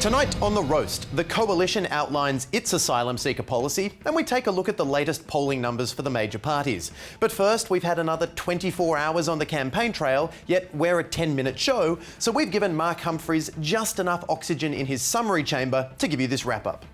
Tonight on The Roast, the Coalition outlines its asylum seeker policy and we take a look at the latest polling numbers for the major parties. But first, we've had another 24 hours on the campaign trail, yet we're a 10-minute show, so we've given Mark Humphries just enough oxygen in his summary chamber to give you this wrap-up.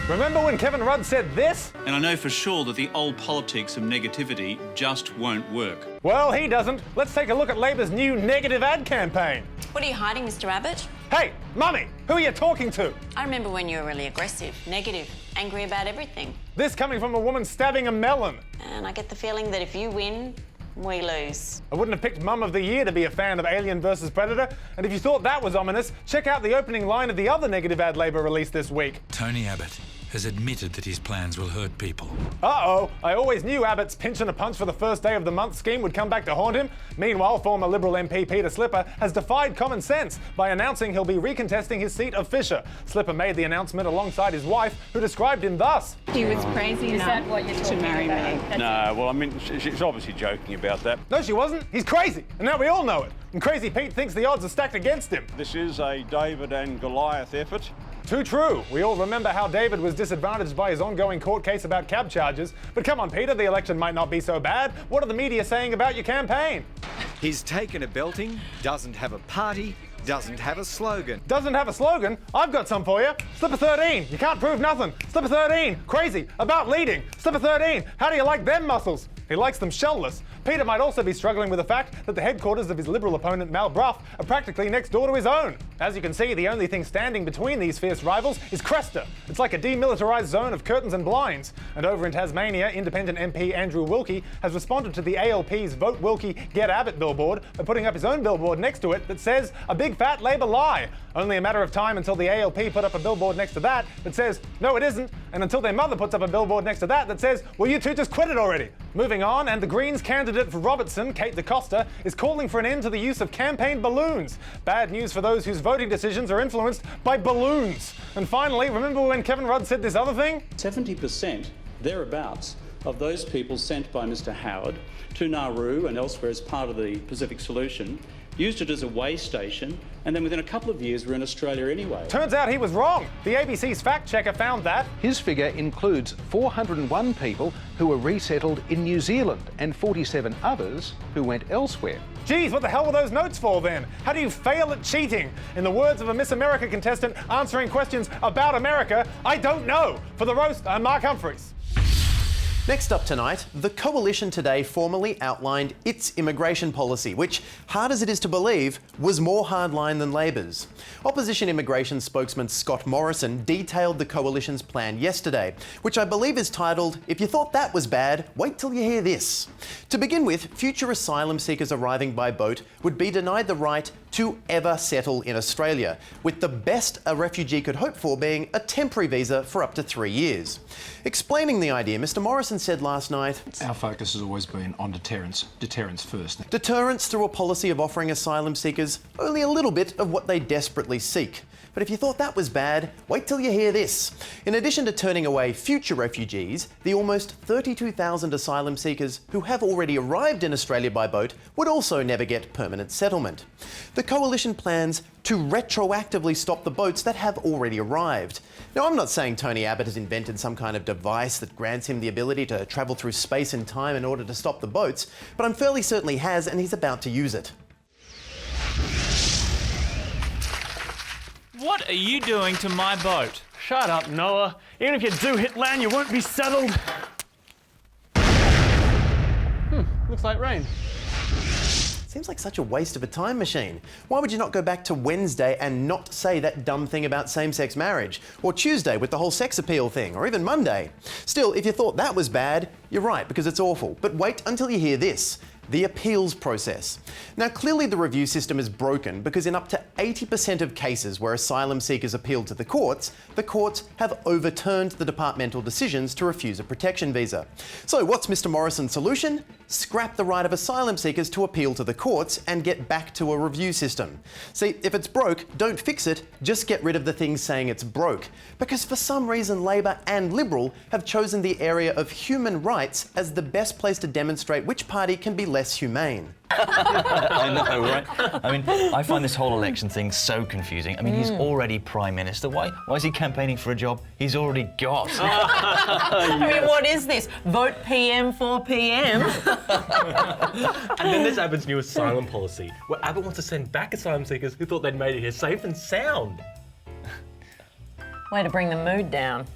Remember when Kevin Rudd said this? And I know for sure that the old politics of negativity just won't work. Well, he doesn't. Let's take a look at Labor's new negative ad campaign. What are you hiding, Mr. Abbott? Hey, Mummy, who are you talking to? I remember when you were really aggressive, negative, angry about everything. This coming from a woman stabbing a melon. And I get the feeling that if you win, we lose. I wouldn't have picked Mum of the Year to be a fan of Alien vs Predator. And if you thought that was ominous, check out the opening line of the other negative ad Labor released this week. Tony Abbott has admitted that his plans will hurt people. Uh-oh, I always knew Abbott's pinch and a punch for the first day of the month scheme would come back to haunt him. Meanwhile, former Liberal MP Peter Slipper has defied common sense by announcing he'll be recontesting his seat of Fisher. Slipper made the announcement alongside his wife, who described him thus. He was crazy enough to marry me. No, well, I mean, she's obviously joking about that. No, she wasn't. He's crazy, and now we all know it. And Crazy Pete thinks the odds are stacked against him. This is a David and Goliath effort. Too true. We all remember how David was disadvantaged by his ongoing court case about cab charges. But come on, Peter, the election might not be so bad. What are the media saying about your campaign? He's taken a belting, doesn't have a party, doesn't have a slogan. Doesn't have a slogan? I've got some for you. Slipper 13, you can't prove nothing. Slipper 13, crazy, about leading. Slipper 13, how do you like them muscles? He likes them shellless. Peter might also be struggling with the fact that the headquarters of his Liberal opponent Mal Brough are practically next door to his own. As you can see, the only thing standing between these fierce rivals is Cresta. It's like a demilitarised zone of curtains and blinds. And over in Tasmania, independent MP Andrew Wilkie has responded to the ALP's Vote Wilkie, Get Abbott billboard by putting up his own billboard next to it that says, "A big fat Labor lie." Only a matter of time until the ALP put up a billboard next to that says, "No, it isn't," and until their mother puts up a billboard next to that says, "Well, you two just quit it already." Moving on, and the Greens candidate for Robertson, Kate DaCosta, is calling for an end to the use of campaign balloons. Bad news for those whose voting decisions are influenced by balloons. And finally, remember when Kevin Rudd said this other thing? 70%, thereabouts, of those people sent by Mr Howard to Nauru and elsewhere as part of the Pacific Solution used it as a way station, and then within a couple of years were in Australia anyway. Turns out he was wrong. The ABC's fact checker found that. His figure includes 401 people who were resettled in New Zealand and 47 others who went elsewhere. Geez, what the hell were those notes for then? How do you fail at cheating? In the words of a Miss America contestant answering questions about America, I don't know. For The Roast, I'm Mark Humphries. Next up tonight, the Coalition today formally outlined its immigration policy, which, hard as it is to believe, was more hardline than Labor's. Opposition immigration spokesman Scott Morrison detailed the Coalition's plan yesterday, which I believe is titled, "If you thought that was bad, wait till you hear this." To begin with, future asylum seekers arriving by boat would be denied the right to ever settle in Australia, with the best a refugee could hope for being a temporary visa for up to 3 years. Explaining the idea, Mr Morrison said last night, "Our focus has always been on deterrence first. Deterrence through a policy of offering asylum seekers only a little bit of what they desperately seek. But if you thought that was bad, wait till you hear this. In addition to turning away future refugees, the almost 32,000 asylum seekers who have already arrived in Australia by boat would also never get permanent settlement. The Coalition plans to retroactively stop the boats that have already arrived. Now, I'm not saying Tony Abbott has invented some kind of device that grants him the ability to travel through space and time in order to stop the boats, but I'm fairly certain he has, and he's about to use it. What are you doing to my boat? Shut up, Noah. Even if you do hit land, you won't be settled. Looks like rain. Seems like such a waste of a time machine. Why would you not go back to Wednesday and not say that dumb thing about same-sex marriage? Or Tuesday with the whole sex appeal thing? Or even Monday? Still, if you thought that was bad, you're right, because it's awful. But wait until you hear this. The appeals process. Now, clearly the review system is broken because in up to 80% of cases where asylum seekers appeal to the courts have overturned the departmental decisions to refuse a protection visa. So what's Mr Morrison's solution? Scrap the right of asylum seekers to appeal to the courts and get back to a review system. See, if it's broke, don't fix it, just get rid of the things saying it's broke. Because for some reason Labor and Liberal have chosen the area of human rights as the best place to demonstrate which party can be less humane. I know, right? I mean, I find this whole election thing so confusing. I mean, he's already Prime Minister. Why is he campaigning for a job he's already got? I mean, what is this? Vote PM for PM? And then there's Abbott's new asylum policy, where Abbott wants to send back asylum seekers who thought they'd made it here safe and sound. Way to bring the mood down.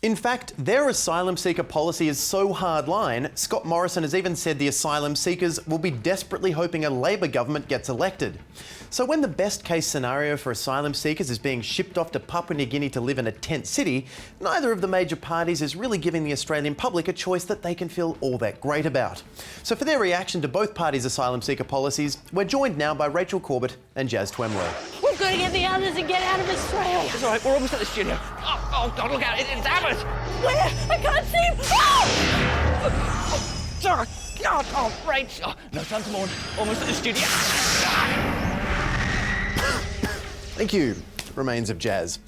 In fact, their asylum seeker policy is so hardline, Scott Morrison has even said the asylum seekers will be desperately hoping a Labor government gets elected. So when the best case scenario for asylum seekers is being shipped off to Papua New Guinea to live in a tent city, neither of the major parties is really giving the Australian public a choice that they can feel all that great about. So for their reaction to both parties' asylum seeker policies, we're joined now by Rachel Corbett and Jazz Twemlow. We've got to get the others and get out of Australia. It's all right, we're almost at the studio. Oh God, look out, it's Abbott! Where? I can't see him. Oh! Oh, Rachel! No time to mourn. Almost at the studio. Thank you. Remains of Jazz.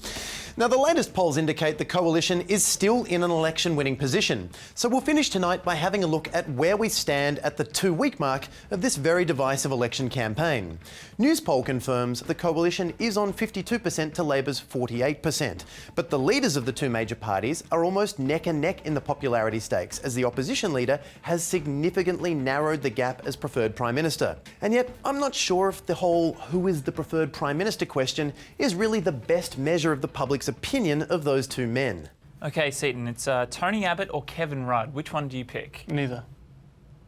Now, the latest polls indicate the coalition is still in an election-winning position. So we'll finish tonight by having a look at where we stand at the 2-week mark of this very divisive election campaign. Newspoll confirms the coalition is on 52% to Labor's 48%. But the leaders of the two major parties are almost neck and neck in the popularity stakes, as the opposition leader has significantly narrowed the gap as preferred Prime Minister. And yet, I'm not sure if the whole who is the preferred Prime Minister question is really the best measure of the public's opinion of those two men. Okay, Seaton, it's Tony Abbott or Kevin Rudd. Which one do you pick? Neither.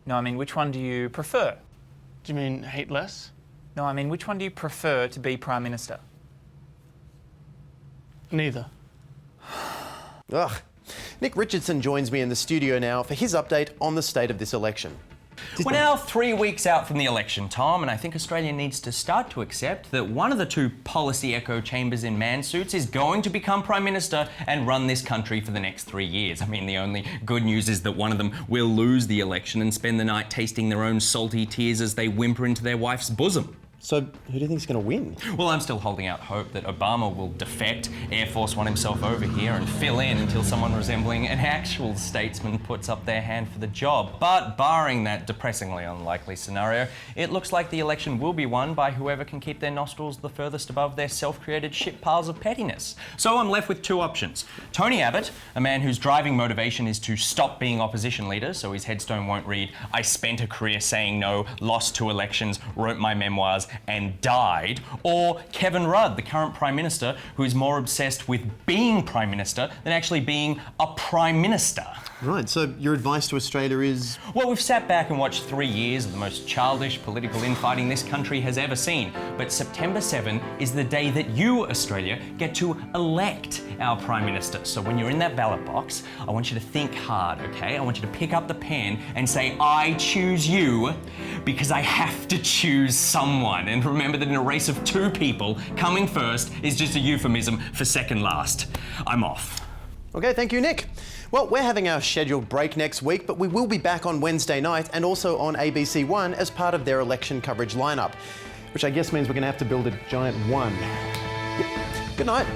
No, I mean, which one do you prefer? Do you mean hate less? No, I mean, which one do you prefer to be Prime Minister? Neither. Ugh. Nick Richardson joins me in the studio now for his update on the state of this election. We're now 3 weeks out from the election, Tom, and I think Australia needs to start to accept that one of the two policy echo chambers in man suits is going to become Prime Minister and run this country for the next 3 years. I mean, the only good news is that one of them will lose the election and spend the night tasting their own salty tears as they whimper into their wife's bosom. So, who do you think is going to win? Well, I'm still holding out hope that Obama will defect, Air Force One himself over here and fill in until someone resembling an actual statesman puts up their hand for the job. But barring that depressingly unlikely scenario, it looks like the election will be won by whoever can keep their nostrils the furthest above their self-created shit piles of pettiness. So I'm left with two options. Tony Abbott, a man whose driving motivation is to stop being opposition leader, so his headstone won't read, "I spent a career saying no, lost 2 elections, wrote my memoirs, and died," or Kevin Rudd, the current Prime Minister, who is more obsessed with being Prime Minister than actually being a Prime Minister. Right, so your advice to Australia is? Well, we've sat back and watched 3 years of the most childish political infighting this country has ever seen. But September 7 is the day that you, Australia, get to elect our Prime Minister. So when you're in that ballot box, I want you to think hard, okay? I want you to pick up the pen and say, "I choose you because I have to choose someone." And remember that in a race of 2 people, coming first is just a euphemism for second last. I'm off. Okay, thank you, Nick. Well, we're having our scheduled break next week, but we will be back on Wednesday night and also on ABC One as part of their election coverage lineup, which I guess means we're going to have to build a giant one. Good night.